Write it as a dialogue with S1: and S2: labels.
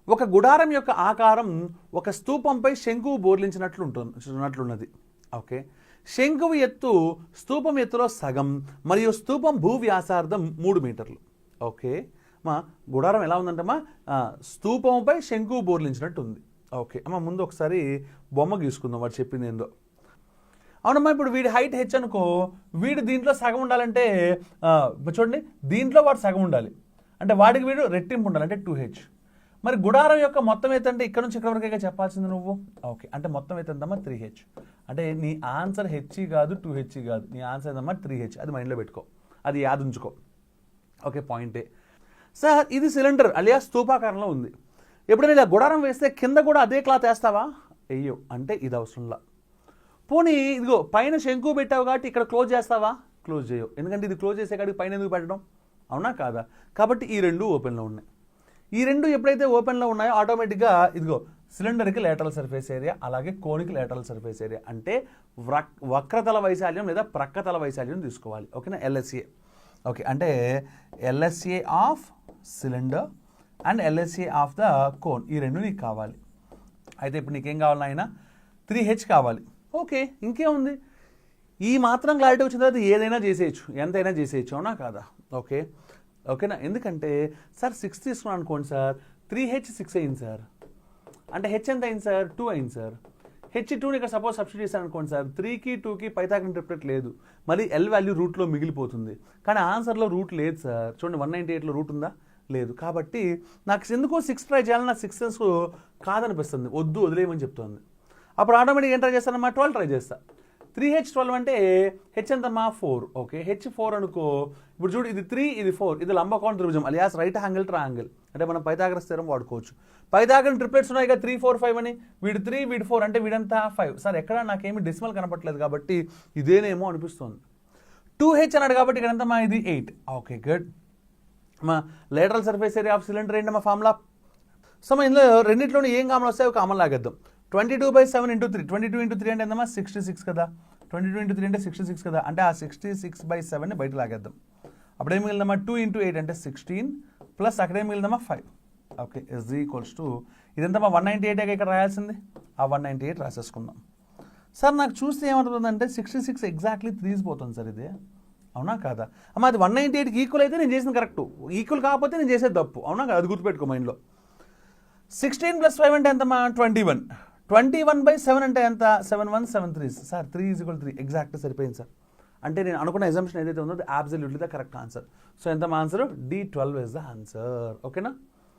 S1: ఒక గుడారం యొక్క ఆకారం ఒక స్తూపంపై శంకువు బోర్లించినట్లున్నది. ఓకే, శంకువు ఎత్తు స్తూపం ఎత్తులో సగం మరియు స్తూపం భూ వ్యాసార్థం 3 మీటర్లు. ఓకే, మా గుడారం ఎలా ఉందంటమ్మా, స్తూపంపై శంకువు బోర్లించినట్టు ఉంది. ఓకే అమ్మ, ముందు ఒకసారి బొమ్మ గీసుకుందాం వాడు చెప్పింది ఏందో. అవునమ్మా, ఇప్పుడు వీడి హైట్ హెచ్ అనుకో, వీడు దీంట్లో సగం ఉండాలంటే చూడండి, దీంట్లో వాడు సగం ఉండాలి అంటే వాడికి వీడు రెట్టింపు ఉండాలి అంటే 2h. మరి గుడారం యొక్క మొత్తం ఎత్తు అంటే ఇక్కడ నుంచి ఇక్కడ వరకే చెప్పాల్సింది నువ్వు. ఓకే, అంటే మొత్తం ఎత్తు ఎంతమ్మా 3h. అంటే నీ ఆన్సర్ హెచ్ కాదు 2h కాదు, నీ ఆన్సర్ ఎంతమ్మా 3h. అది మైండ్లో పెట్టుకో, అది యాద్ ఉంచుకో. ఓకే, పాయింటే. సార్ ఇది సిలిండర్ అలియా స్తూపాకారంలో ఉంది, ఎప్పుడైనా ఇలా గుడారం వేస్తే కింద కూడా అదే క్లాత్ వేస్తావా? అయ్యో, అంటే ఇది అవసరంలా. పోనీ ఇదిగో పైన శంకు పెట్టావు కాబట్టి ఇక్కడ క్లోజ్ చేస్తావా? క్లోజ్ చేయవు, ఎందుకంటే ఇది క్లోజ్ చేసే కాడికి పైన ఎందుకు పెట్టడం, అవునా కాదా? కాబట్టి ఈ రెండు ఓపెన్లో ఉన్నాయి. ఈ రెండు ఎప్పుడైతే ఓపెన్లో ఉన్నాయో ఆటోమేటిక్గా ఇదిగో సిలిండర్కి లేటరల్ సర్ఫేస్ ఏరియా, అలాగే కోనికి లేటరల్ సర్ఫేస్ ఏరియా అంటే వక్రతల వైశాల్యం లేదా ప్రక్కతల వైశాల్యం తీసుకోవాలి. ఓకేనా, ఎల్ఎస్ఏ. ఓకే, అంటే LSA of cylinder and LSA of the cone, ఈ రెండు నీకు కావాలి. అయితే ఇప్పుడు నీకేం కావాలి నాయన? 3h కావాలి. ఓకే, ఇంకేముంది, ఈ మాత్రం క్లారిటీ వచ్చిన తర్వాత ఏదైనా చేసేయచ్చు, ఎంతైనా చేసేయచ్చు, అవునా కాదా? ఓకే, ఓకేనా, ఎందుకంటే సార్ 6 తీసుకున్నాను అనుకోండి సార్, 3h 6 అయింది సార్, అంటే హెచ్ ఎంత అయింది సార్? 2 అయింది సార్. హెచ్ 2ని ఇక్కడ సపోజ్ సబ్స్టిట్యూట్ చేశాను అనుకోండి సార్, 3కి 2కి పైథాగరన్ ట్రిప్లెట్ లేదు, మళ్ళీ ఎల్ వాల్యూ రూట్లో మిగిలిపోతుంది. కానీ ఆన్సర్లో రూట్ లేదు సార్. చూడండి 198లో రూట్ ఉందా? లేదు. కాబట్టి నాకు ఎందుకో 6 ట్రై చేయాలని నా 6 సెన్స్ కాదనిపిస్తుంది, వదిలేయమని చెప్తుంది. అప్పుడు ఆటోమేటిక్ ఏం ట్రై చేస్తానమ్మా? 12 ట్రై చేస్తా. 3h 12 అంటే హెచ్ ఎంతమ్మా? 4. ఓకే, హెచ్ 4 అనుకో. ఇప్పుడు చూడు, ఇది 3 ఇది 4, ఇది లంబకోణ త్రిభుజం అలియాస్ రైట్ యాంగిల్ ట్రయాంగిల్, అంటే మనం పైథాగరస్ థియరం వాడుకోవచ్చు. పైథాగరన్ ట్రిప్లెట్స్ ఉన్నాయి కదా 3 4 5 అని, వీడు 3 వీడు 4 అంటే వీడంతా 5. సార్ ఎక్కడ నాకేమి డెసిమల్ కనపట్లేదు కాబట్టి ఇదేనేమో అనిపిస్తుంది. 2h అన్నాడు కాబట్టి ఇక్కడ ఎంతమ్మా? ఇది 8. Okay, good. మా lateral surface area of cylinder ఏంటమ్మా ఫార్ములా? సో మా ఇందులో రెండింటిలోనే ఏం కామన్ వస్తాయి ఒక కామన్ లాగేద్దాం. 22/7 × 3, 22 × 3 అంటే ఎంతమ్మా? 66 కదా. 22 × 3 అంటే 66 కదా, అంటే ఆ 66/7ని బయట లాగేద్దాం. అప్పుడేం మిగిలిందమ్మా? 2 × 8 అంటే 16 ప్లస్ అక్కడేం మిగిలిందమ్మా? 5. ఓకే, ఇజ్ ఈక్వల్స్ టు ఇదంతమ్మా 198 ఇక్కడ రాయాల్సింది, ఆ 198 రాసేసుకుందాం. సార్ నాకు చూస్తే ఏమవుతుందంటే 66 ఎగ్జాక్ట్లీ 3 పోతుంది సార్, ఇది అవునా కాదా? అమ్మ అది 198కి ఈక్వల్ అయితే నేను చేసిన కరెక్ట్, ఈక్వల్ కాకపోతే నేను చేసేది తప్పు, అవునా కాదు? అది గుర్తుపెట్టుకో మైండ్లో. 16 + 5 అంటే ఎంతమ్మా? 21. 21/7 అంటే ఎంత? 7173. సార్ 3 = 3 ఎగ్జాక్ట్ సరిపోయింది సార్. అంటే నేను అనుకున్న ఎగ్జాంప్షన్ ఏదైతే ఉందో అది absolutely the correct answer. So ఎంత answer? D12 is the answer. ఓకేనా?